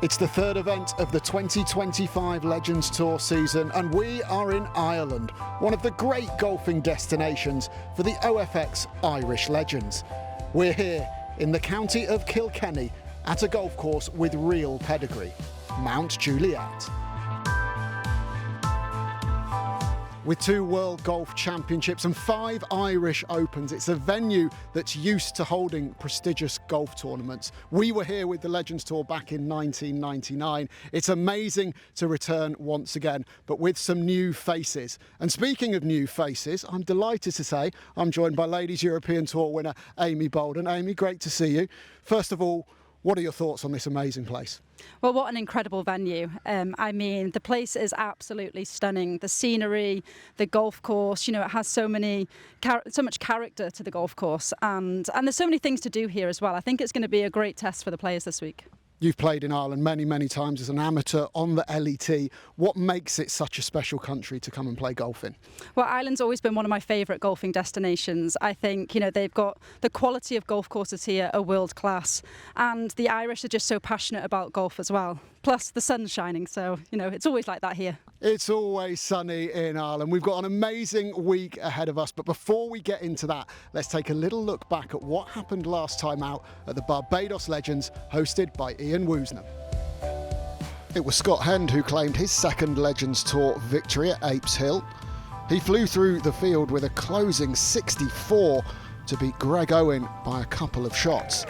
It's the third event of the 2025 Legends Tour season, and we are in Ireland, one of the great golfing destinations for the OFX Irish Legends. We're here in the county of Kilkenny at a golf course with real pedigree, Mount Juliet. With 2 World Golf Championships and 5 Irish Opens, it's a venue that's used to holding prestigious golf tournaments. We were here with the Legends Tour back in 1999. It's amazing to return once again, but with some new faces. And speaking of new faces, I'm delighted to say I'm joined by Ladies European Tour winner Amy Bolden. Amy, great to see you. First of all, what are your thoughts on this amazing place? Well, what an incredible venue. I mean, the place is absolutely stunning. The scenery, the golf course, it has so much character to the golf course. And there's so many things to do here as well. I think it's going to be a great test for the players this week. You've played in Ireland many, many times as an amateur on the LET. What makes it such a special country to come and play golf in? Well, Ireland's always been one of my favourite golfing destinations. I think, they've got the quality of golf courses here are world class. And the Irish are just so passionate about golf as well. Plus the sun's shining, so, it's always like that here. It's always sunny in Ireland. We've got an amazing week ahead of us. But before we get into that, let's take a little look back at what happened last time out at the Barbados Legends, hosted by Ian Woosnam. It was Scott Hend who claimed his second Legends Tour victory at Apes Hill. He flew through the field with a closing 64 to beat Greg Owen by a couple of shots.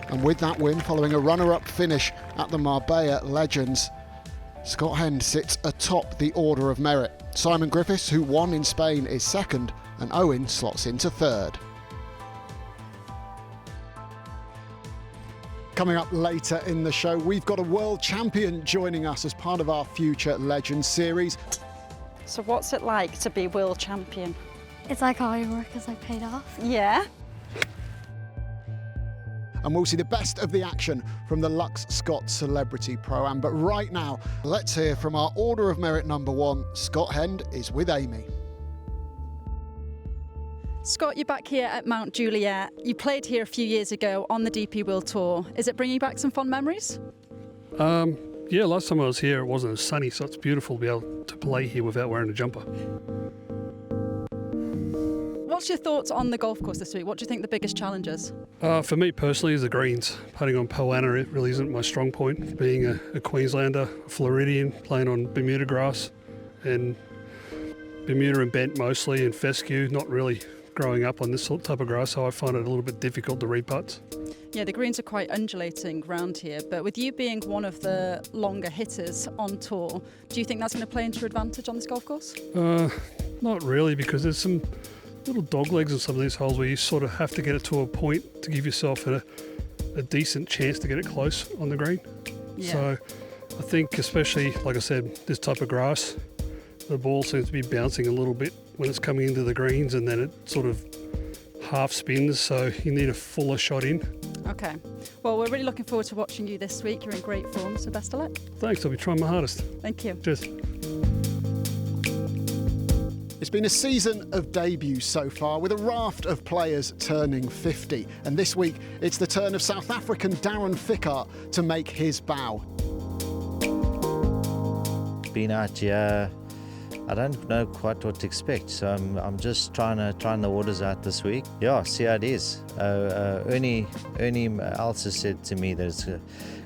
And with that win, following a runner-up finish at the Marbella Legends, Scott Hend sits atop the order of merit. Simon Griffiths, who won in Spain, is second, and Owen slots into third. Coming up later in the show, we've got a world champion joining us as part of our Future Legends series. So what's it like to be world champion? It's like all your work is paid off. Yeah. And we'll see the best of the action from the Lux Scott Celebrity Pro-Am. But right now, let's hear from our Order of Merit number 1. Scott Hend is with Amy. Scott, you're back here at Mount Juliet. You played here a few years ago on the DP World Tour. Is it bringing back some fond memories? Yeah, last time I was here it wasn't as sunny, so it's beautiful to be able to play here without wearing a jumper. What's your thoughts on the golf course this week? What do you think the biggest challenge is? For me personally is the greens. Putting on Poana, it really isn't my strong point. Being a Queenslander, a Floridian, playing on Bermuda grass, and Bermuda and bent mostly, and fescue, not really growing up on this type of grass, so I find it a little bit difficult to read putts. Yeah, the greens are quite undulating round here, but with you being one of the longer hitters on tour, do you think that's going to play into your advantage on this golf course? Not really, because there's some little dog legs in some of these holes where you sort of have to get it to a point to give yourself a decent chance to get it close on the green. Yeah. So I think, especially, like I said, this type of grass, the ball seems to be bouncing a little bit when it's coming into the greens, and then it sort of half spins, so you need a fuller shot in. Okay. Well, we're really looking forward to watching you this week. You're in great form, so best of luck. Thanks, I'll be trying my hardest. Thank you. Cheers. It's been a season of debuts so far, with a raft of players turning 50. And this week, it's the turn of South African Darren Fickart to make his bow. Been out here, I don't know quite what to expect, so I'm just trying the waters out this week. Yeah, see how it is. Ernie also said to me that it's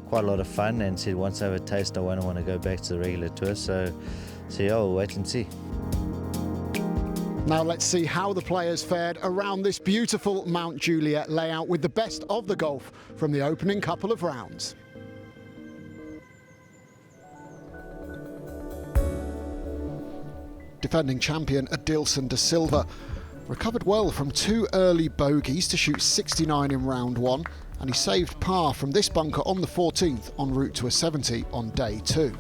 quite a lot of fun, and said once I have a taste, I won't want to go back to the regular tour. So yeah, we'll wait and see. Now let's see how the players fared around this beautiful Mount Juliet layout with the best of the golf from the opening couple of rounds. Defending champion Adilson de Silva recovered well from 2 early bogeys to shoot 69 in round 1, and he saved par from this bunker on the 14th en route to a 70 on day 2.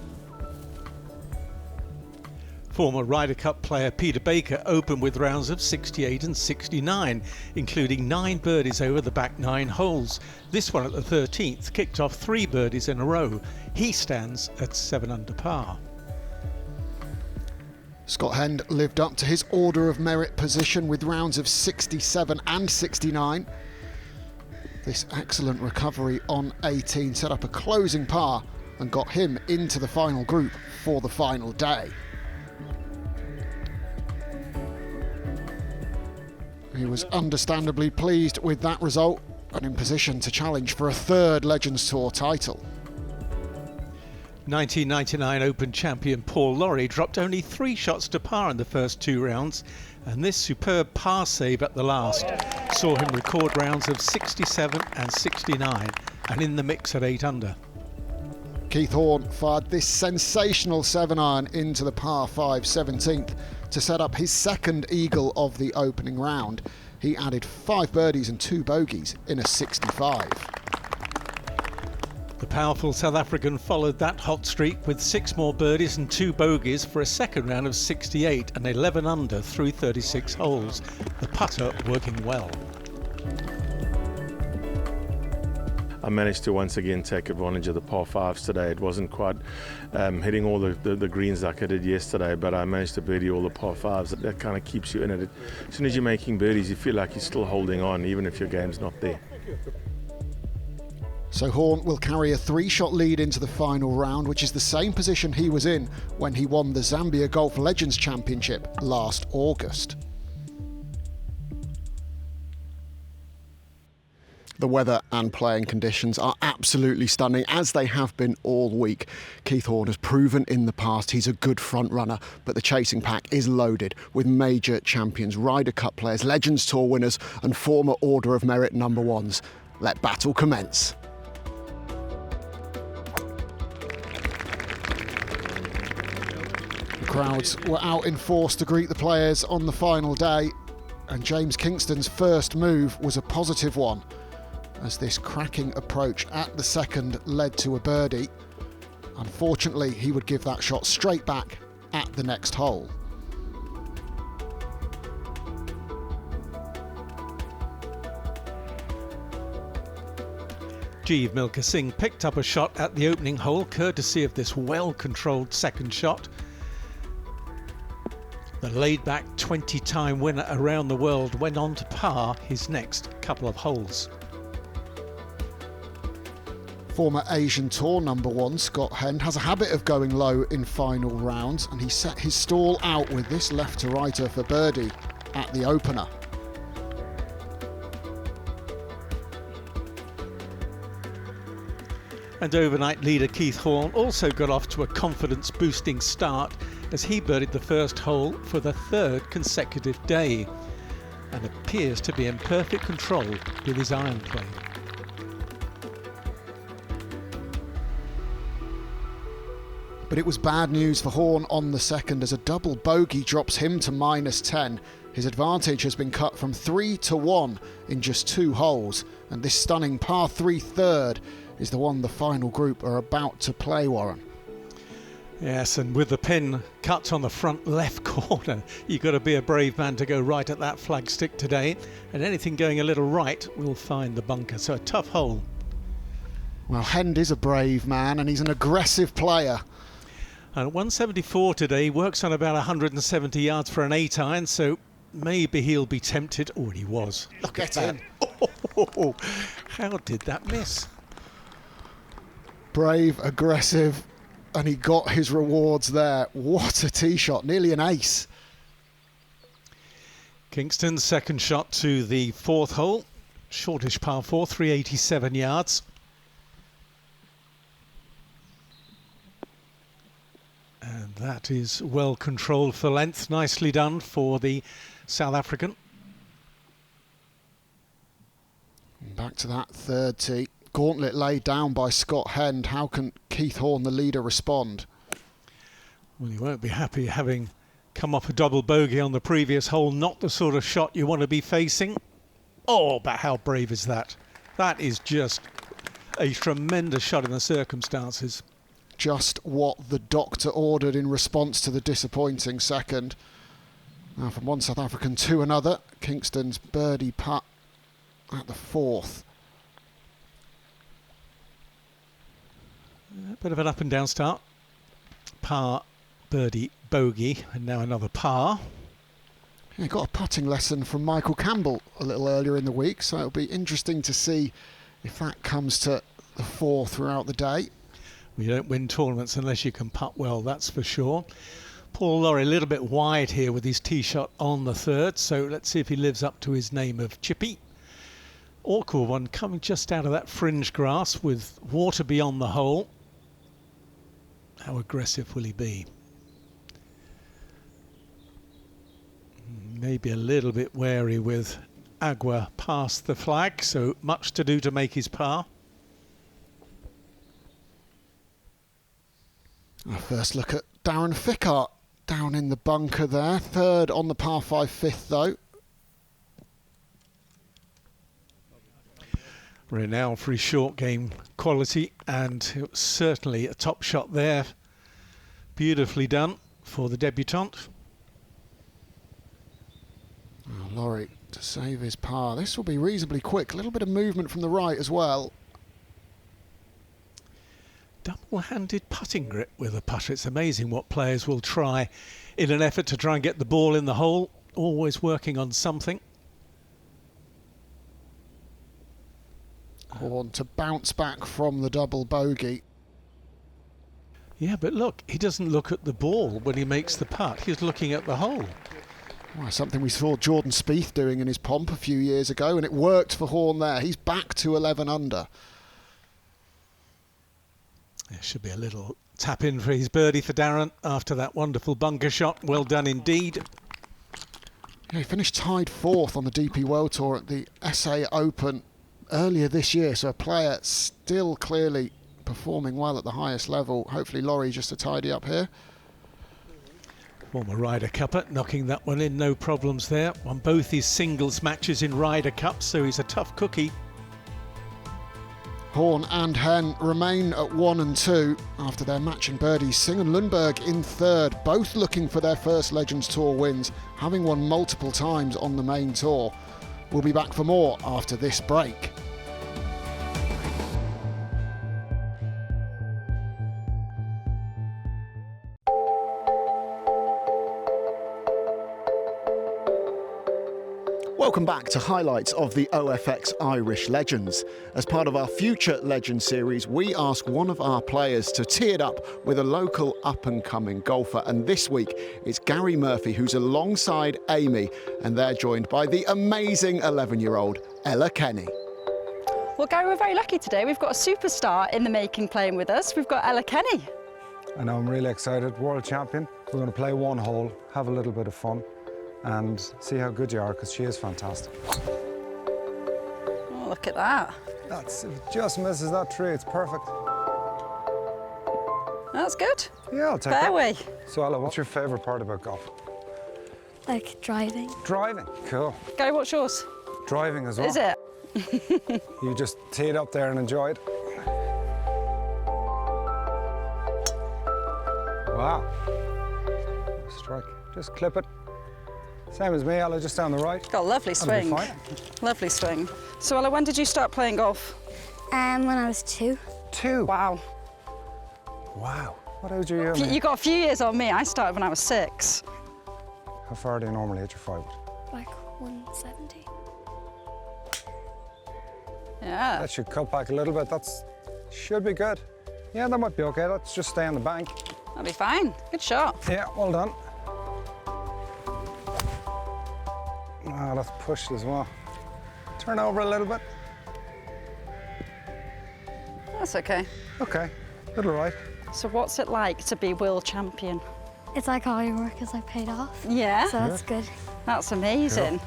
Former Ryder Cup player Peter Baker opened with rounds of 68 and 69, including 9 birdies over the back 9 holes. This one at the 13th kicked off 3 birdies in a row. He stands at 7 under par. Scott Hend lived up to his Order of Merit position with rounds of 67 and 69. This excellent recovery on 18 set up a closing par and got him into the final group for the final day. He was understandably pleased with that result and in position to challenge for a third Legends Tour title. 1999 Open champion Paul Lawrie dropped only 3 shots to par in the first 2 rounds, and this superb par save at the last saw him record rounds of 67 and 69 and in the mix at 8 under. Keith Horn fired this sensational 7-iron into the par 5 17th to set up his second eagle of the opening round. He added 5 birdies and 2 bogeys in a 65. The powerful South African followed that hot streak with 6 more birdies and 2 bogeys for a second round of 68 and 11 under through 36 holes. The putter working well. I managed to once again take advantage of the par 5s today. It wasn't quite hitting all the greens like I did yesterday, but I managed to birdie all the par 5s. That kind of keeps you in it. As soon as you're making birdies, you feel like you're still holding on, even if your game's not there. So Horn will carry a 3-shot lead into the final round, which is the same position he was in when he won the Zambia Golf Legends Championship last August. The weather and playing conditions are absolutely stunning, as they have been all week. Keith Horn has proven in the past he's a good front runner, but the chasing pack is loaded with major champions, Ryder Cup players, Legends Tour winners and former Order of Merit number 1s. Let battle commence. The crowds were out in force to greet the players on the final day, and James Kingston's first move was a positive one, as this cracking approach at the second led to a birdie. Unfortunately, he would give that shot straight back at the next hole. Jeev Milkha Singh picked up a shot at the opening hole courtesy of this well-controlled second shot. The laid-back 20-time winner around the world went on to par his next couple of holes. Former Asian Tour number 1 Scott Hend has a habit of going low in final rounds, and he set his stall out with this left-to-righter for birdie at the opener. And overnight leader Keith Horn also got off to a confidence-boosting start as he birdied the first hole for the 3rd consecutive day and appears to be in perfect control with his iron play. But it was bad news for Horn on the second, as a double bogey drops him to -10. His advantage has been cut from 3 to 1 in just 2 holes, and this stunning par 3 third is the one the final group are about to play, Warren. Yes, and with the pin cut on the front left corner, you've got to be a brave man to go right at that flagstick today, and anything going a little right will find the bunker, so a tough hole. Well, Hend is a brave man, and he's an aggressive player. And 174 today, works on about 170 yards for an 8-iron, so maybe he'll be tempted. Oh, and he was. Look at that. Oh, how did that miss? Brave, aggressive, and he got his rewards there. What a tee shot, nearly an ace. Kingston's second shot to the 4th hole. Shortish par 4, 387 yards. And that is well controlled for length. Nicely done for the South African. Back to that 3rd tee. Gauntlet laid down by Scott Hend. How can Keith Horn, the leader, respond? Well, you won't be happy having come off a double bogey on the previous hole. Not the sort of shot you want to be facing. Oh, but how brave is that? That is just a tremendous shot in the circumstances. Just what the doctor ordered in response to the disappointing second. Now from one South African to another. Kingston's birdie putt at the 4th. A bit of an up and down start. Par, birdie, bogey, and now another par. Yeah, got a putting lesson from Michael Campbell a little earlier in the week, so it'll be interesting to see if that comes to the fore throughout the day. You don't win tournaments unless you can putt well, that's for sure. Paul Lawrie a little bit wide here with his tee shot on the third, so let's see if he lives up to his name of chippy. Awkward one coming just out of that fringe grass with water beyond the hole. How aggressive will he be? Maybe a little bit wary with Agua past the flag, so much to do to make his par. Our first look at Darren Fickhart down in the bunker there. Third on the par 5, fifth though. Renowned for his short game quality, and it was certainly a top shot there. Beautifully done for the debutant. Oh, Lawrie to save his par. This will be reasonably quick. A little bit of movement from the right as well. Double-handed putting grip with a putter. It's amazing what players will try in an effort to try and get the ball in the hole. Always working on something. Horn to bounce back from the double bogey. Yeah, but look, he doesn't look at the ball when he makes the putt. He's looking at the hole. Well, something we saw Jordan Spieth doing in his pomp a few years ago, and it worked for Horn there. He's back to 11 under. There should be a little tap in for his birdie for Darren after that wonderful bunker shot. Well done indeed. Yeah, he finished tied fourth on the DP World Tour at the SA Open earlier this year, so a player still clearly performing well at the highest level. Hopefully Lawrie just to tidy up here. Former Ryder Cupper knocking that one in, no problems there. Won both his singles matches in Ryder Cups, so he's a tough cookie. Horn and Hen remain at 1 and 2 after their matching birdies. Singh and Lundberg in third, both looking for their first Legends Tour wins, having won multiple times on the main tour. We'll be back for more after this break. Welcome back to highlights of the OFX Irish Legends. As part of our Future Legends series, we ask one of our players to tee it up with a local up-and-coming golfer. And this week, it's Gary Murphy, who's alongside Amy, and they're joined by the amazing 11-year-old Ella Kenny. Well, Gary, we're very lucky today. We've got a superstar in the making playing with us. We've got Ella Kenny. I know, I'm really excited. World champion. We're going to play one hole, have a little bit of fun, and see how good you are, because she is fantastic. Oh, look at that. If it just misses that tree, it's perfect. That's good. Yeah, I'll take it. Fairway. So, Ella, what's your favourite part about golf? Like driving. Driving. Cool. Gary, what's yours? Driving as well. Is it? You just tee it up there and enjoy it. Wow. Strike. Just clip it. Same as me, Ella, just down the right. Got a lovely That'll be swing. fine. Lovely swing. So, Ella, when did you start playing golf? When I was 2. 2. Wow. Wow. What age are you? You got a few years on me. I started when I was 6. How far do you normally hit your 5 wood? Like 170. Yeah. That should cut back a little bit. Should be good. Yeah, that might be okay. Let's just stay on the bank. That'll be fine. Good shot. Yeah, well done. Ah, that's pushed as well. Turn over a little bit. That's okay. Okay, little right. So what's it like to be world champion? It's like all your work is like paid off. Yeah. So that's good. That's amazing.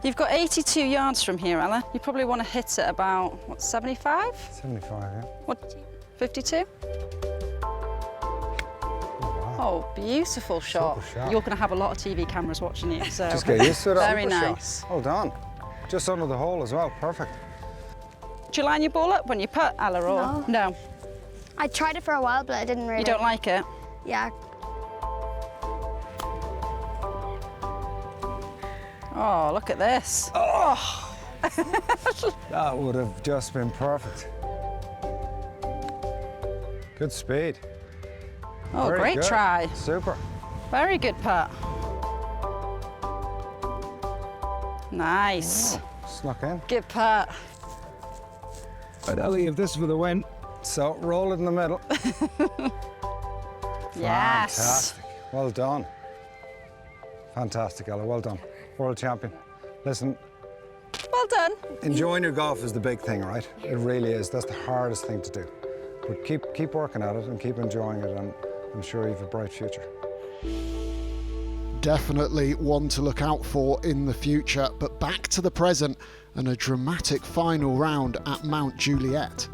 You've got 82 yards from here, Ella. You probably want to hit it about, what, 75? 75, yeah. What, 52? Oh, beautiful shot. Super shot. You're going to have a lot of TV cameras watching you, so Just get used to it. very Super shot. nice. Well done. Just under the hole as well, perfect. Do you line your ball up when you putt, Ella, or no? I tried it for a while, but I didn't really. You don't like it? Yeah. Oh, look at this. Oh! That would have just been perfect. Good speed. Oh, Very great good. try. Super. Very good putt. Nice. Snuck in. Good putt. Right, Ellie, if this is for the win, So roll it in the middle. Yes. Fantastic. Well done. Fantastic, Ella. Well done. World champion. Listen, Well done. enjoying your golf is the big thing, right? It really is. That's the hardest thing to do. But keep working at it and keep enjoying it, and I'm sure you have a bright future. Definitely one to look out for in the future, but back to the present and a dramatic final round at Mount Juliet.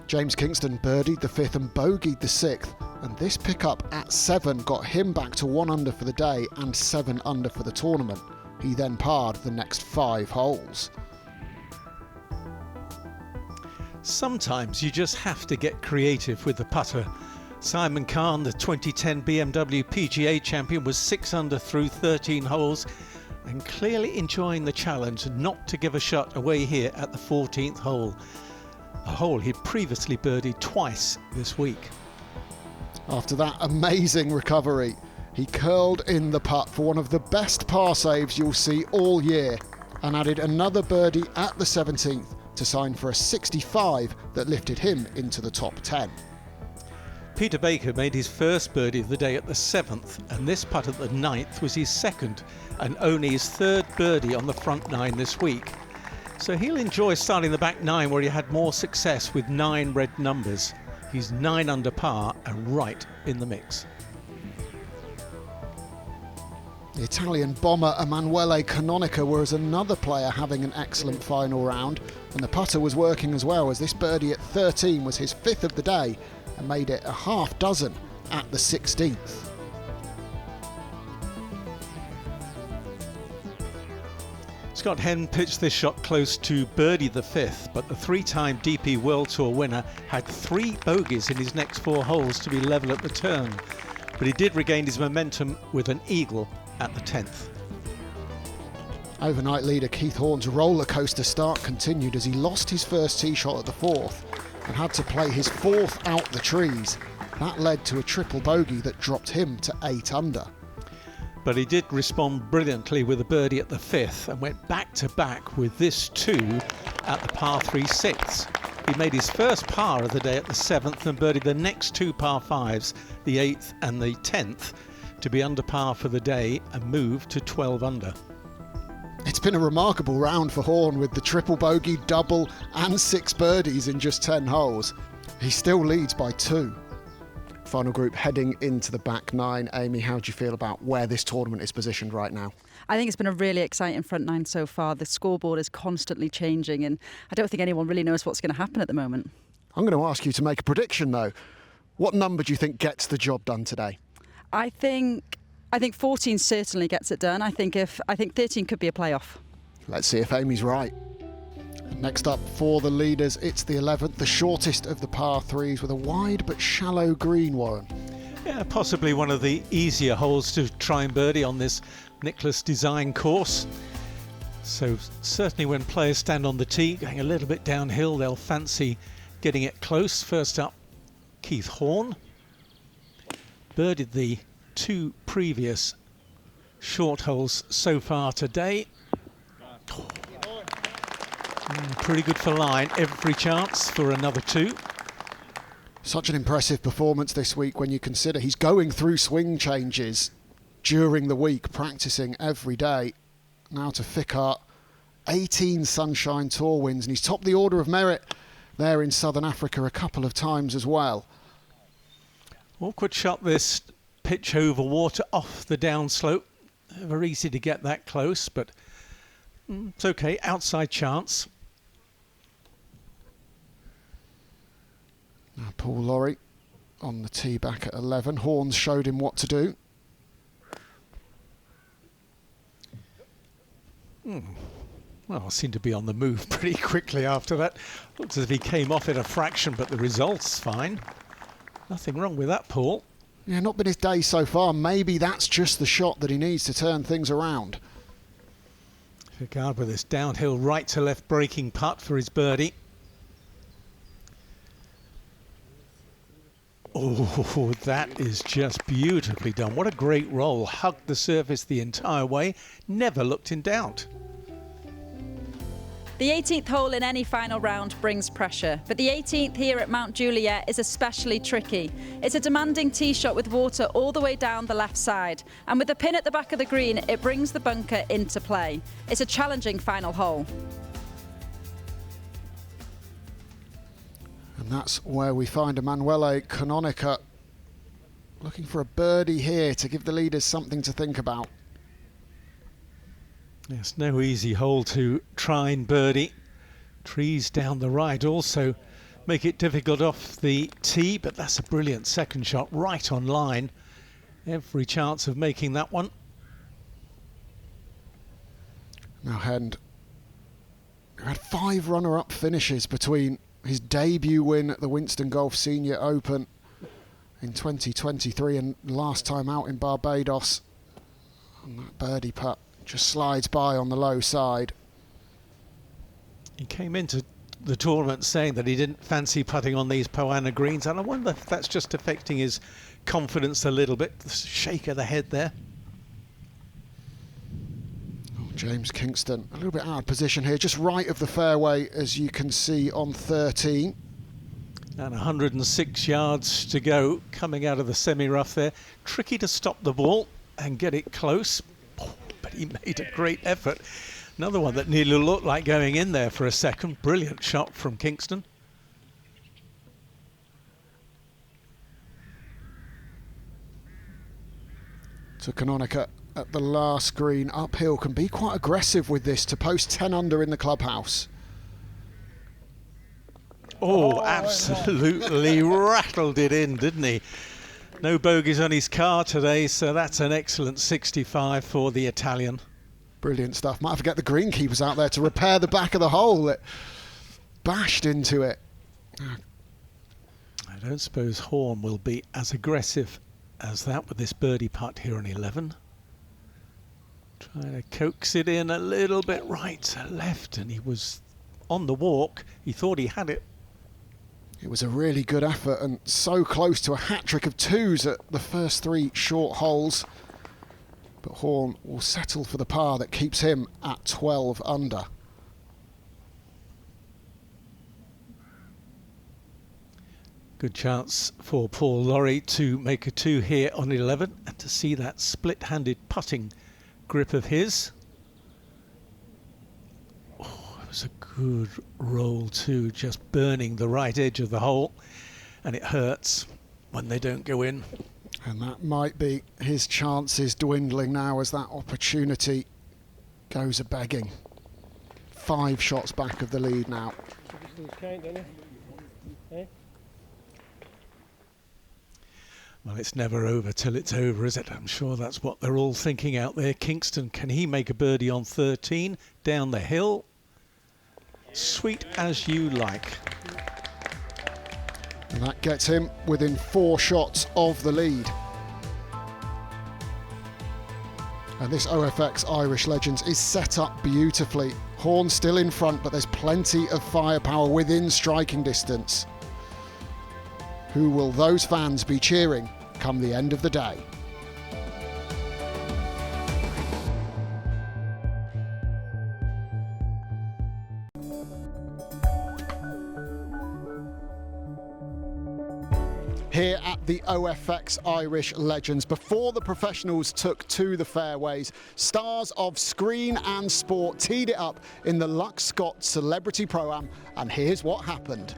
James Kingston birdied the 5th and bogeyed the 6th, and this pickup at 7 got him back to 1 under for the day and 7 under for the tournament. He then parred the next 5 holes. Sometimes you just have to get creative with the putter. Simon Khan, the 2010 BMW PGA champion, was 6 under through 13 holes and clearly enjoying the challenge not to give a shot away here at the 14th hole, a hole he'd previously birdied twice this week. After that amazing recovery, he curled in the putt for one of the best par saves you'll see all year and added another birdie at the 17th to sign for a 65 that lifted him into the top 10. Peter Baker made his first birdie of the day at the 7th, and this putt at the 9th was his second and only his 3rd birdie on the front 9 this week. So he'll enjoy starting the back 9 where he had more success with 9 red numbers. He's 9 under par and right in the mix. The Italian bomber Emanuele Canonica was another player having an excellent final round, and the putter was working as well, as this birdie at 13 was his 5th of the day and made it a half dozen at the 16th. Scott Henn pitched this shot close to birdie the 5th, but the 3-time DP World Tour winner had 3 bogeys in his next 4 holes to be level at the turn. But he did regain his momentum with an eagle at the 10th. Overnight leader Keith Horn's roller coaster start continued as he lost his first tee shot at the 4th and had to play his 4th out the trees. That led to a triple bogey that dropped him to 8 under. But he did respond brilliantly with a birdie at the 5th and went back to back with this 2 at the par 3 6th. He made his first par of the day at the 7th and birdied the next 2 par 5s, the 8th and the 10th, to be under par for the day and move to 12 under. It's been a remarkable round for Horn with the triple bogey, double and 6 birdies in just 10 holes. He still leads by 2. Final group heading into the back 9. Amy, how do you feel about where this tournament is positioned right now? I think it's been a really exciting front 9 so far. The scoreboard is constantly changing and I don't think anyone really knows what's going to happen at the moment. I'm going to ask you to make a prediction though. What number do you think gets the job done today? I think 14 certainly gets it done. I think 13 could be a playoff. Let's see if Amy's right. Next up for the leaders, it's the 11th, the shortest of the par 3s with a wide but shallow green, Warren. Yeah, possibly one of the easier holes to try and birdie on this Nicklaus design course. So certainly when players stand on the tee going a little bit downhill, they'll fancy getting it close. First up, Keith Horn. Birdied the 2 previous short holes so far today. Pretty good for line, every chance for another 2. Such an impressive performance this week when you consider he's going through swing changes during the week, practicing every day. Now to Fickart, 18 Sunshine Tour wins, and he's topped the order of merit there in Southern Africa a couple of times as well. Awkward shot this, pitch over water off the downslope. Never easy to get that close, but it's okay, outside chance. Now Paul Lawrie on the tee back at 11. Horns showed him what to do. Well, seemed to be on the move pretty quickly after that. Looks as if he came off it a fraction, but the result's fine. Nothing wrong with that, Paul. Yeah, not been his day so far. Maybe that's just the shot that he needs to turn things around. Fickart with this downhill right to left breaking putt for his birdie. Oh, that is just beautifully done. What a great roll. Hugged the surface the entire way. Never looked in doubt. The 18th hole in any final round brings pressure, but the 18th here at Mount Juliet is especially tricky. It's a demanding tee shot with water all the way down the left side, and with the pin at the back of the green, it brings the bunker into play. It's a challenging final hole. And that's where we find Emanuele Canonica looking for a birdie here to give the leaders something to think about. Yes, no easy hole to try and birdie. Trees down the right also make it difficult off the tee, but that's a brilliant second shot right on line. Every chance of making that one. Now Hend had 5 runner-up finishes between his debut win at the Winston Golf Senior Open in 2023 and last time out in Barbados. And that birdie putt just slides by on the low side. He came into the tournament saying that he didn't fancy putting on these Poa annua greens, and I wonder if that's just affecting his confidence a little bit. The shake of the head there. Oh, James Kingston, a little bit out of position here, just right of the fairway, as you can see on 13. And 106 yards to go, coming out of the semi-rough there. Tricky to stop the ball and get it close. But he made a great effort. Another one that nearly looked like going in there for a second. Brilliant shot from Kingston. So Canonica at the last green, uphill, can be quite aggressive with this to post 10 under in the clubhouse. Oh, absolutely rattled it in, didn't he? No bogeys on his car today, so that's an excellent 65 for the Italian. Brilliant stuff. Might forget the greenkeepers out there to repair the back of the hole. It bashed into it. I don't suppose Horn will be as aggressive as that with this birdie putt here on 11. Trying to coax it in a little bit right to left, and he was on the walk. He thought he had it. It was a really good effort and so close to a hat-trick of 2s at the first 3 short holes. But Horn will settle for the par that keeps him at 12 under. Good chance for Paul Lawrie to make a 2 here on 11 and to see that split-handed putting grip of his. Oh, it was a good roll too, just burning the right edge of the hole, and it hurts when they don't go in. And that might be his chances dwindling now as that opportunity goes a-begging. 5 shots back of the lead now. Well, it's never over till it's over, is it? I'm sure that's what they're all thinking out there. Kingston, can he make a birdie on 13 down the hill? Sweet as you like. And that gets him within 4 shots of the lead. And this OFX Irish Legends is set up beautifully. Horn still in front, but there's plenty of firepower within striking distance. Who will those fans be cheering come the end of the day? Here at the OFX Irish Legends, before the professionals took to the fairways, stars of screen and sport teed it up in the Lux Scott Celebrity Pro-Am, and here's what happened.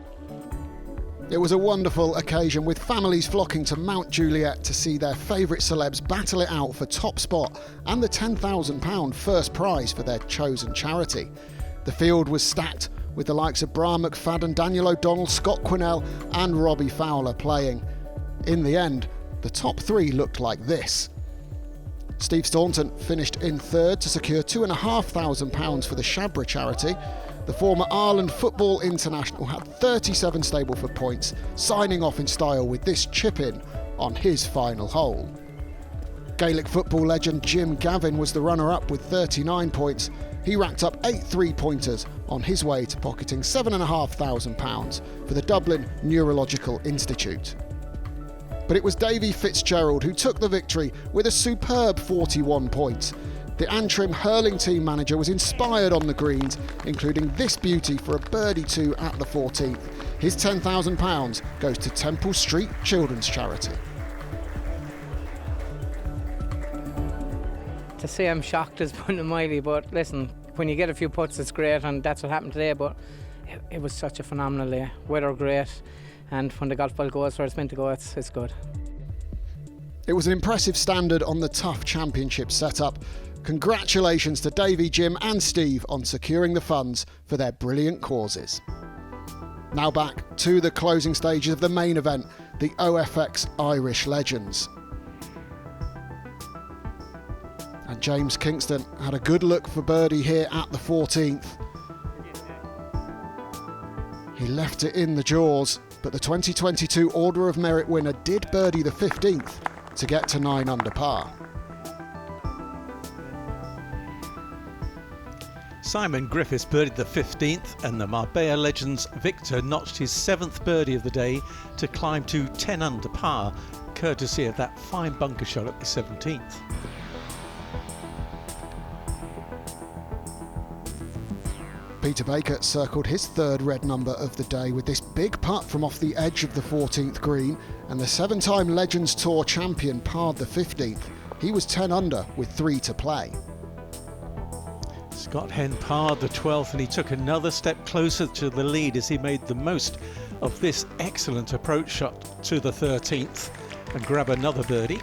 It was a wonderful occasion with families flocking to Mount Juliet to see their favourite celebs battle it out for top spot and the £10,000 first prize for their chosen charity. The field was stacked with the likes of Bra McFadden, Daniel O'Donnell, Scott Quinnell and Robbie Fowler playing. In the end, the top 3 looked like this. Steve Staunton finished in 3rd to secure £2,500 for the Shabra charity. The former Ireland football international had 37 Stableford points, signing off in style with this chip-in on his final hole. Gaelic football legend Jim Gavin was the runner-up with 39 points. He racked up 8 3-pointers on his way to pocketing £7,500 for the Dublin Neurological Institute. But it was Davy Fitzgerald who took the victory with a superb 41 points. the Antrim hurling team manager was inspired on the greens, including this beauty for a birdie 2 at the 14th. His £10,000 goes to Temple Street Children's Charity. To say I'm shocked is putting it mildly, but listen, when you get a few putts it's great, and that's what happened today, but it was such a phenomenal day. Weather great, and when the golf ball goes where it's meant to go, it's good. It was an impressive standard on the tough championship setup. Congratulations to Davey, Jim and Steve on securing the funds for their brilliant causes. Now back to the closing stages of the main event, the OFX Irish Legends. And James Kingston had a good look for birdie here at the 14th. He left it in the jaws, but the 2022 Order of Merit winner did birdie the 15th to get to 9 under par. Simon Griffiths birdied the 15th, and the Marbella Legends Victor notched his 7th birdie of the day to climb to 10 under par, courtesy of that fine bunker shot at the 17th. Peter Baker circled his 3rd red number of the day with this big putt from off the edge of the 14th green, and the 7-time Legends Tour champion parred the 15th. He was 10 under with 3 to play. Scott Henn parred the 12th, and he took another step closer to the lead as he made the most of this excellent approach shot to the 13th and grab another birdie.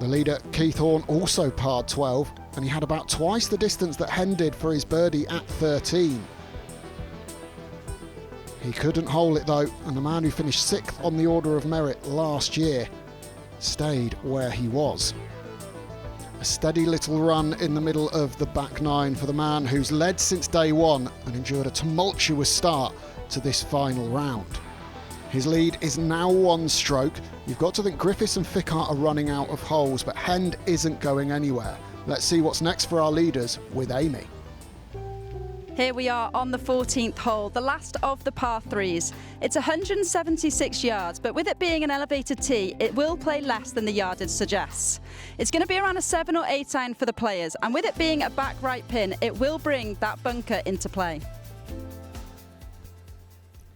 The leader, Keith Horn, also parred 12, and he had about twice the distance that Henn did for his birdie at 13. He couldn't hole it though, and the man who finished 6th on the Order of Merit last year stayed where he was. A steady little run in the middle of the back 9 for the man who's led since day one and endured a tumultuous start to this final round. His lead is now 1 stroke. You've got to think Griffiths and Fickhart are running out of holes, but Hend isn't going anywhere. Let's see what's next for our leaders with Amy. Here we are on the 14th hole, the last of the par 3s. It's 176 yards, but with it being an elevated tee, it will play less than the yardage suggests. It's going to be around a 7 or 8 iron for the players, and with it being a back right pin, it will bring that bunker into play.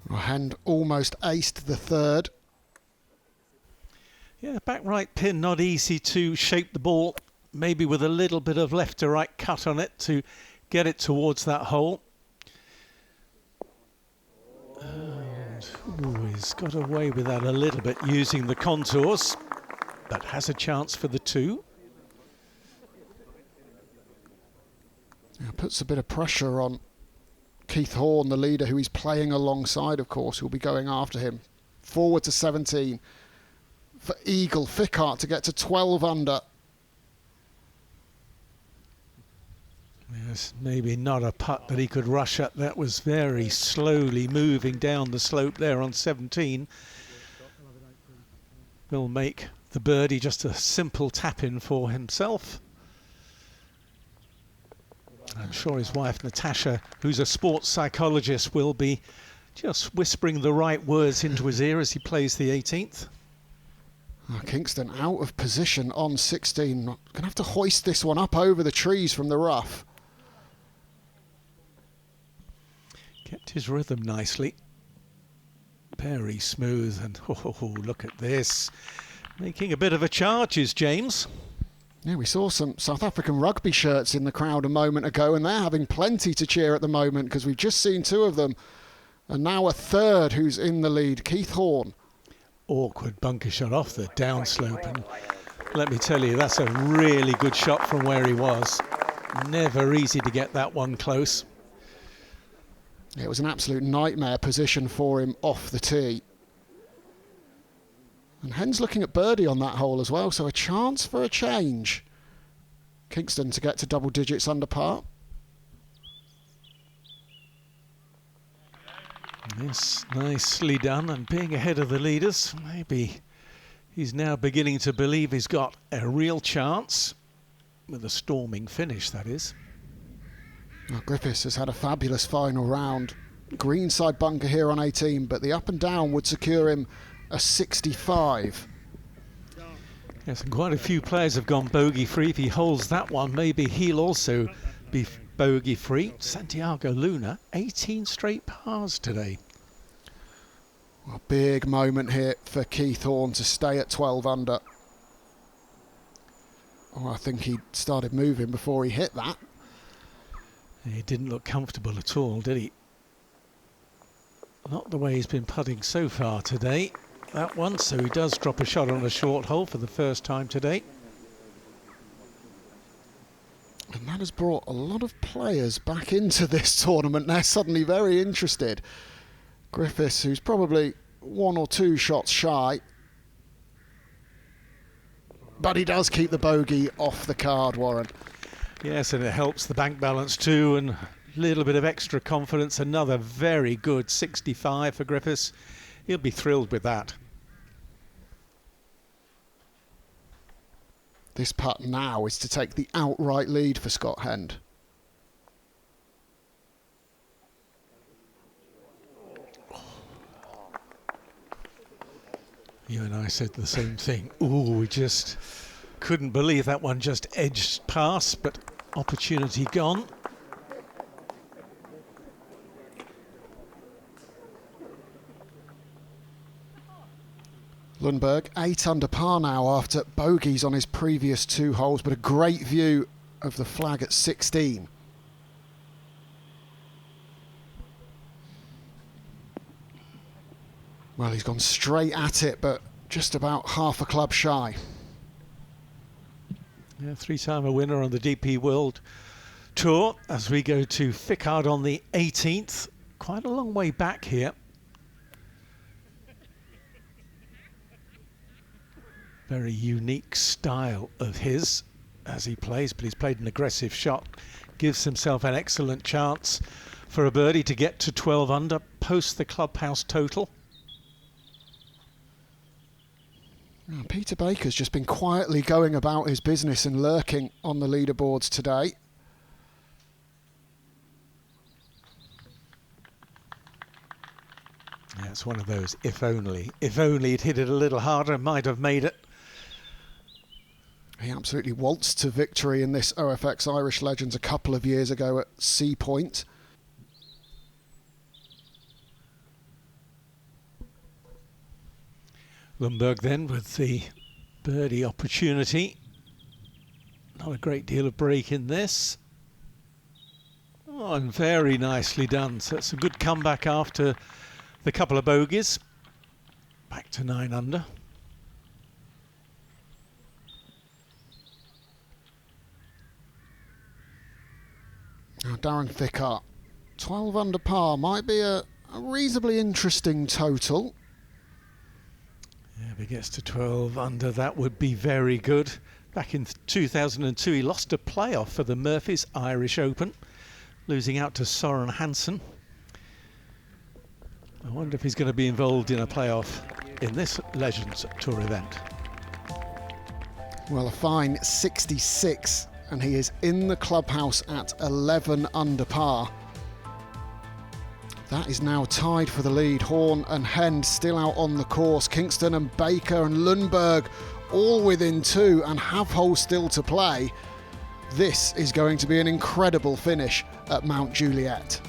Hend almost aced the 3rd. Yeah, back right pin, not easy to shape the ball, maybe with a little bit of left to right cut on it to get it towards that hole. And, he's got away with that a little bit using the contours, but has a chance for the 2. Yeah, puts a bit of pressure on Keith Horn, the leader, who he's playing alongside, of course, who'll be going after him. Forward to 17 for Eagle Fickhart to get to 12 under. Yes, maybe not a putt that he could rush at. That was very slowly moving down the slope there on 17. Will make the birdie just a simple tap-in for himself. I'm sure his wife Natasha, who's a sports psychologist, will be just whispering the right words into his ear as he plays the 18th. Oh, Kingston out of position on 16. Going to have to hoist this one up over the trees from the rough. Kept his rhythm nicely. Very smooth, and oh, look at this. Making a bit of a charge is James. Yeah, we saw some South African rugby shirts in the crowd a moment ago, and they're having plenty to cheer at the moment because we've just seen 2 of them. And now a 3rd who's in the lead, Keith Horn. Awkward bunker shot off the downslope, and let me tell you, that's a really good shot from where he was. Never easy to get that one close. It was an absolute nightmare position for him off the tee. And Hen's looking at birdie on that hole as well, so a chance for a change. Kingston to get to double digits under par. Yes, nicely done, and being ahead of the leaders, maybe he's now beginning to believe he's got a real chance, with a storming finish, that is. Well, Griffiths has had a fabulous final round. Greenside bunker here on 18, but the up and down would secure him a 65. Yes, and quite a few players have gone bogey-free. If he holds that one, maybe he'll also be bogey-free. Santiago Luna, 18 straight pars today. A big moment here for Keith Horn to stay at 12 under. Oh, I think he started moving before he hit that. He didn't look comfortable at all, did he? Not the way he's been putting so far today. That one, so he does drop a shot on a short hole for the first time today. And that has brought a lot of players back into this tournament. They're suddenly very interested. Griffiths, who's probably 1 or 2 shots shy, but he does keep the bogey off the card, Warren. Yes, and it helps the bank balance too, and a little bit of extra confidence. Another very good 65 for Griffiths. He'll be thrilled with that. This putt now is to take the outright lead for Scott Hend. You and I said the same thing. Ooh, we just couldn't believe that one just edged past, but opportunity gone. Lundberg 8 under par now after bogeys on his previous 2 holes, but a great view of the flag at 16. Well, he's gone straight at it, but just about half a club shy. Yeah, 3-timer winner on the DP World Tour as we go to Fickard on the 18th. Quite a long way back here. Very unique style of his as he plays, but he's played an aggressive shot. Gives himself an excellent chance for a birdie to get to 12 under post the clubhouse total. Peter Baker's just been quietly going about his business and lurking on the leaderboards today. Yeah, it's one of those if only. If only he'd hit it a little harder, might have made it. He absolutely waltzed to victory in this OFX Irish Legends a couple of years ago at Sea Point. Lundberg then with the birdie opportunity. Not a great deal of break in this. Oh, and very nicely done. So it's a good comeback after the couple of bogeys. Back to 9 under. Now Darren Fickart, 12 under par, might be a reasonably interesting total. Yeah, if he gets to 12 under, that would be very good. Back in 2002, he lost a playoff for the Murphy's Irish Open, losing out to Soren Hansen. I wonder if he's going to be involved in a playoff in this Legends Tour event. Well, a fine 66, and he is in the clubhouse at 11 under par. That is now tied for the lead. Horn and Hend still out on the course. Kingston and Baker and Lundberg all within 2 and have holes still to play. This is going to be an incredible finish at Mount Juliet.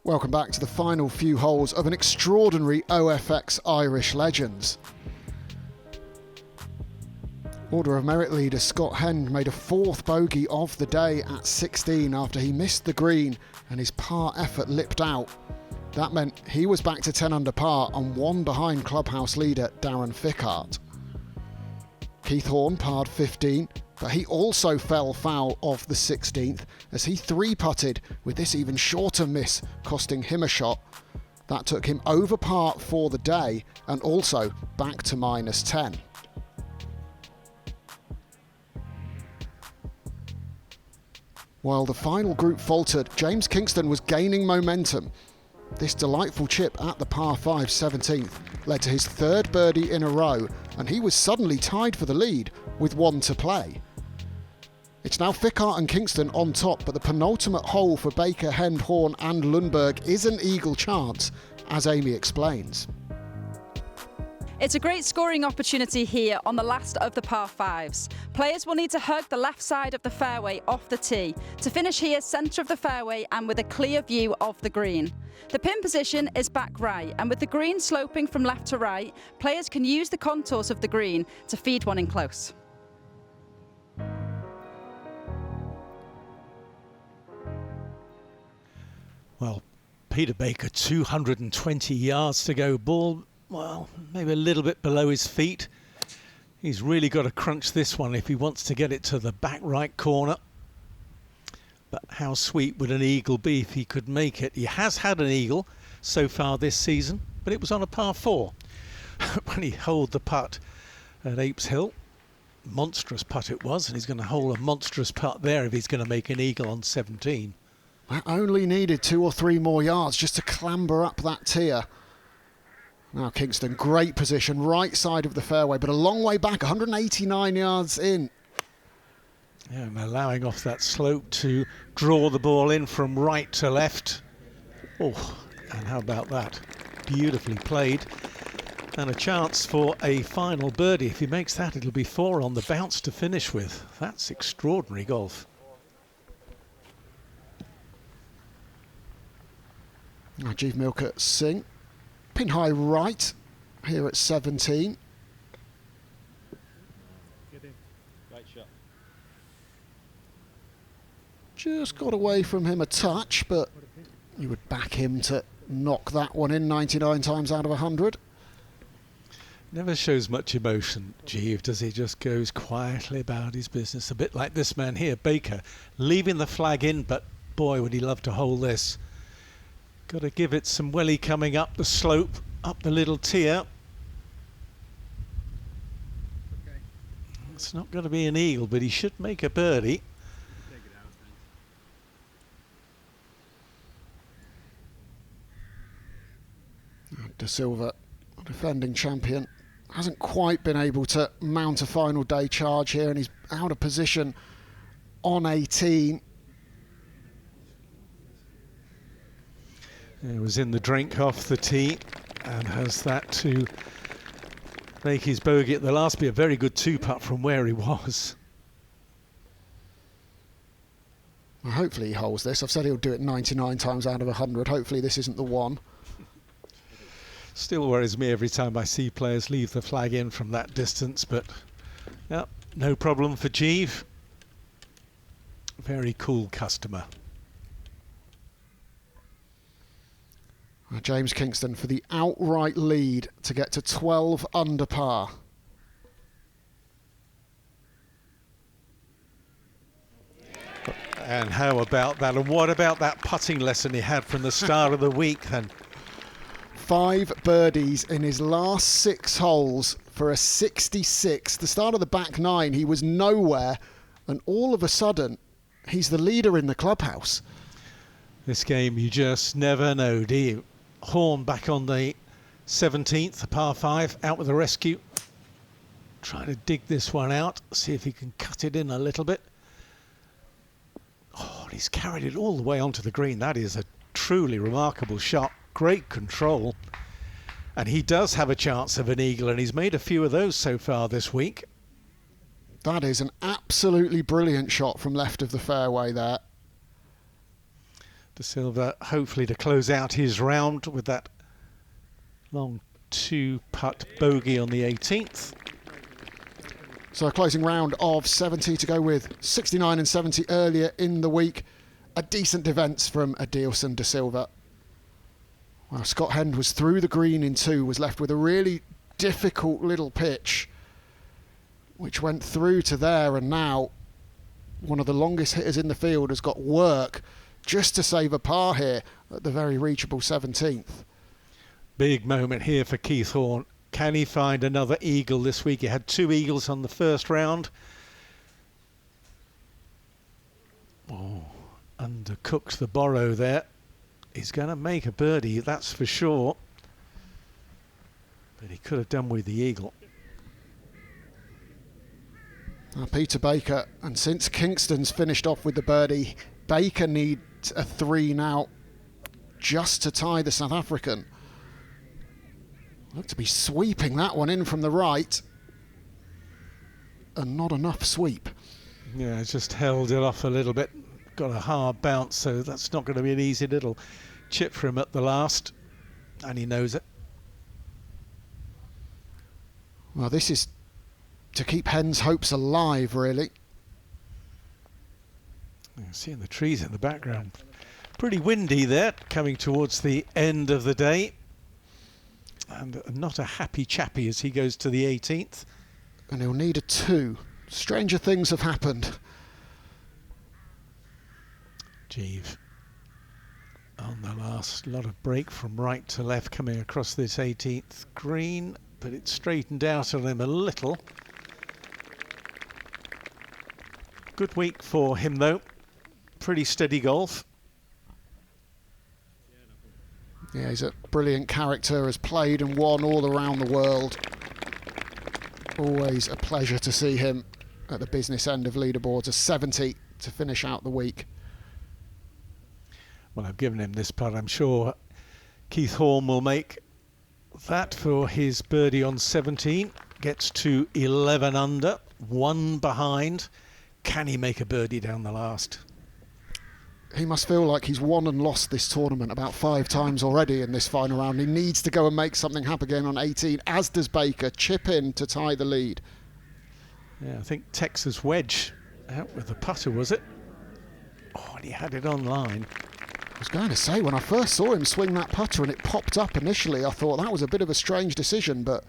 Welcome back to the final few holes of an extraordinary OFX Irish Legends. Order of Merit leader Scott Hend made a 4th bogey of the day at 16 after he missed the green and his par effort lipped out. That meant he was back to 10 under par and 1 behind clubhouse leader Darren Fickart. Keith Horn parred 15, but he also fell foul of the 16th as he 3-putted with this even shorter miss costing him a shot. That took him over par for the day and also back to -10. While the final group faltered, James Kingston was gaining momentum. This delightful chip at the par 5 17th led to his 3rd birdie in a row, and he was suddenly tied for the lead with 1 to play. It's now Fickart and Kingston on top, but the penultimate hole for Baker, Hend, Horn and Lundberg is an eagle chance, as Amy explains. It's a great scoring opportunity here on the last of the par 5s. Players will need to hug the left side of the fairway off the tee to finish here centre of the fairway and with a clear view of the green. The pin position is back right, and with the green sloping from left to right, players can use the contours of the green to feed one in close. Well, Peter Baker, 220 yards to go. Ball, well, maybe a little bit below his feet. He's really got to crunch this one if he wants to get it to the back right corner. But how sweet would an eagle be if he could make it? He has had an eagle so far this season, but it was on a par 4 when he holed the putt at Apes Hill. Monstrous putt it was, and he's going to hole a monstrous putt there if he's going to make an eagle on 17. That only needed 2 or 3 more yards just to clamber up that tier. Now Kingston, great position, right side of the fairway, but a long way back, 189 yards in. Yeah, and allowing off that slope to draw the ball in from right to left. Oh, and how about that? Beautifully played. And a chance for a final birdie. If he makes that, it'll be 4 on the bounce to finish with. That's extraordinary golf. Rajiv Milkha Singh, pin high right here at 17. Great shot. Just got away from him a touch, but you would back him to knock that one in 99 times out of 100. Never shows much emotion, Jeev, does he? Just goes quietly about his business, a bit like this man here, Baker, leaving the flag in, but boy would he love to hold this. Got to give it some welly coming up the slope, up the little tier. Okay. It's not going to be an eagle, but he should make a birdie. Take it out, thanks. De Silva, defending champion, hasn't quite been able to mount a final day charge here, and he's out of position on 18. He was in the drink off the tee and has that to make his bogey at the last. Be a very good 2-putt from where he was. Well, hopefully he holds this. I've said he'll do it 99 times out of 100. Hopefully this isn't the one. Still worries me every time I see players leave the flag in from that distance, but yeah, no problem for Jeev. Very cool customer. James Kingston for the outright lead to get to 12 under par. And how about that? And what about that putting lesson he had from the start of the week then? 5 birdies in his last 6 holes for a 66. The start of the back 9, he was nowhere, and all of a sudden, he's the leader in the clubhouse. This game, you just never know, do you? Horn back on the 17th, par 5, out with a rescue. Trying to dig this one out, see if he can cut it in a little bit. Oh, he's carried it all the way onto the green. That is a truly remarkable shot. Great control. And he does have a chance of an eagle, and he's made a few of those so far this week. That is an absolutely brilliant shot from left of the fairway there. De Silva hopefully to close out his round with that long 2-putt bogey on the 18th. So a closing round of 70 to go with 69 and 70 earlier in the week. A decent defence from Adilson De Silva. Well, Scott Hend was through the green in 2, was left with a really difficult little pitch, which went through to there, and now one of the longest hitters in the field has got work just to save a par here at the very reachable 17th. Big moment here for Keith Horn. Can he find another eagle this week? He had 2 eagles on the first round. Oh, undercooked the borrow there. He's going to make a birdie, that's for sure. But he could have done with the eagle. Peter Baker, and since Kingston's finished off with the birdie, Baker needs a 3 now just to tie the South African. Look to be sweeping that one in from the right, and not enough sweep. Yeah, just held it off a little bit. Got a hard bounce, so that's not going to be an easy little chip for him at the last, and he knows it. Well, this is to keep Hen's hopes alive, really. You can see in the trees in the background. Pretty windy there, coming towards the end of the day. And not a happy chappy as he goes to the 18th. And he'll need a 2. Stranger things have happened. Jeeve on the last lot of break from right to left coming across this 18th green, but it's straightened out on him a little. Good week for him though. Pretty steady golf. Yeah, he's a brilliant character, has played and won all around the world. Always a pleasure to see him at the business end of leaderboards. A 70 to finish out the week. Well, I've given him this putt. I'm sure Keith Horn will make that for his birdie on 17. Gets to 11 under, 1 behind. Can he make a birdie down the last? He must feel like he's won and lost this tournament about 5 times already in this final round. He needs to go and make something happen again on 18, as does Baker. Chip in to tie the lead. Yeah, I think Texas wedge out with the putter, was it? Oh, and he had it on line. I was going to say, when I first saw him swing that putter and it popped up initially, I thought that was a bit of a strange decision, but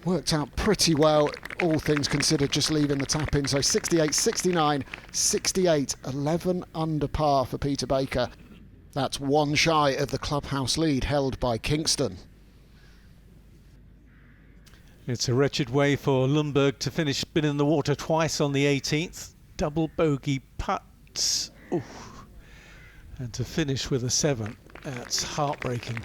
worked out pretty well, all things considered, just leaving the tap in. So 68, 69, 68, 11 under par for Peter Baker. That's 1 shy of the clubhouse lead held by Kingston. It's a wretched way for Lundberg to finish been in the water twice on the 18th. Double bogey putts. Oof. And to finish with a 7. That's heartbreaking.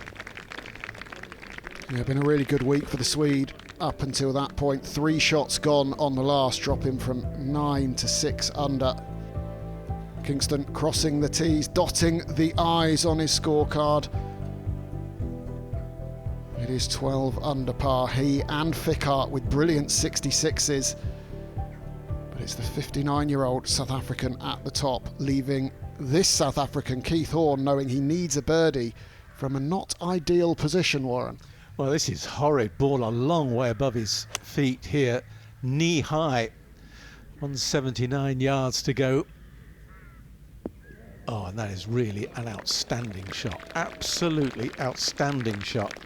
Yeah, been a really good week for the Swede up until that point. 3 shots gone on the last, dropping from 9 to 6 under. Kingston crossing the T's, dotting the I's on his scorecard. It is 12 under par. He and Fickart with brilliant 66s. But it's the 59-year-old South African at the top, leaving this South African, Keith Horn, knowing he needs a birdie from a not ideal position, Warren. Well, this is horrid. Ball a long way above his feet here, knee high. 179 yards to go. Oh, and that is really an outstanding shot. Absolutely outstanding shot.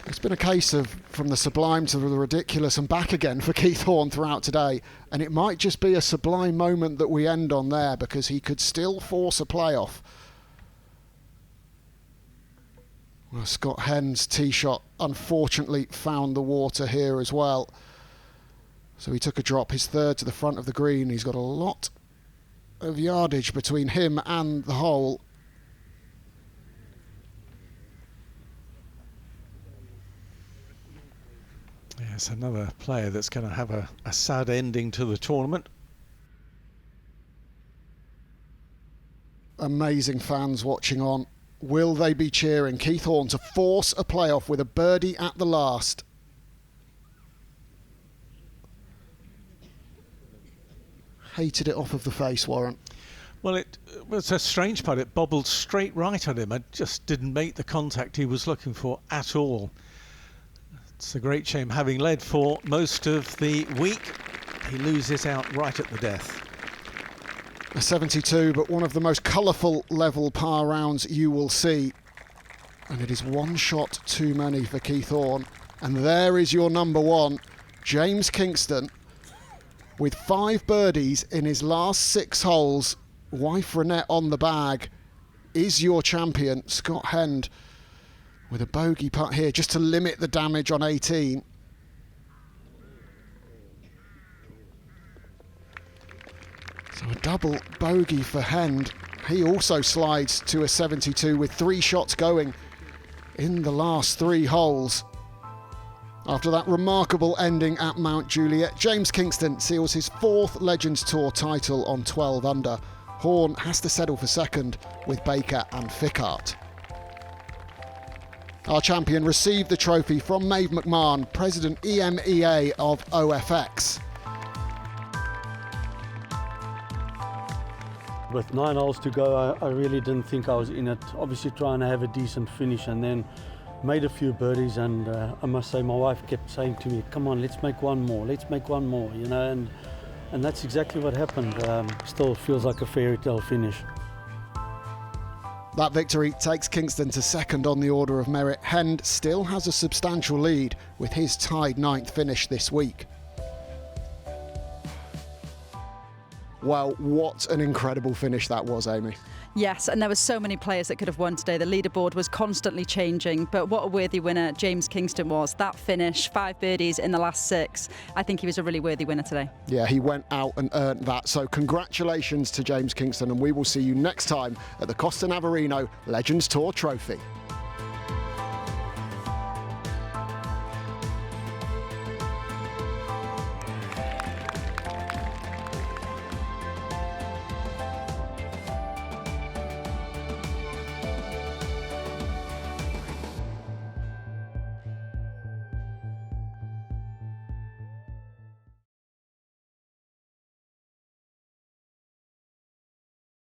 It's been a case of from the sublime to the ridiculous and back again for Keith Horn throughout today. And it might just be a sublime moment that we end on there, because he could still force a playoff. Well, Scott Henn's tee shot unfortunately found the water here as well. So he took a drop, his 3rd to the front of the green. He's got a lot of yardage between him and the hole. Yes, another player that's going to have a sad ending to the tournament. Amazing fans watching on. Will they be cheering Keith Horn to force a playoff with a birdie at the last? Hated it off of the face, Warren. Well, it was a strange putt. It bobbled straight right on him and just didn't make the contact he was looking for at all. It's a great shame. Having led for most of the week, he loses out right at the death. A 72, but one of the most colourful level par rounds you will see. And it is 1 shot too many for Keith Horn. And there is your number 1, James Kingston, with 5 birdies in his last 6 holes. Wife Renette on the bag is your champion. Scott Hend with a bogey putt here just to limit the damage on 18. So a double bogey for Hend. He also slides to a 72 with 3 shots going in the last 3 holes. After that remarkable ending at Mount Juliet, James Kingston seals his 4th Legends Tour title on 12 under. Horn has to settle for second with Baker and Fickart. Our champion received the trophy from Maeve McMahon, President EMEA of OFX. With 9 holes to go, I really didn't think I was in it. Obviously trying to have a decent finish, and then made a few birdies, and I must say my wife kept saying to me, come on, let's make one more, you know, and that's exactly what happened. Still feels like a fairy tale finish. That victory takes Kingston to second on the order of merit. Hend still has a substantial lead with his tied 9th finish this week. Well, what an incredible finish that was, Amy. Yes, and there were so many players that could have won today. The leaderboard was constantly changing, but what a worthy winner James Kingston was. That finish, 5 birdies in the last 6. I think he was a really worthy winner today. Yeah, he went out and earned that. So congratulations to James Kingston, and we will see you next time at the Costa Navarino Legends Tour Trophy.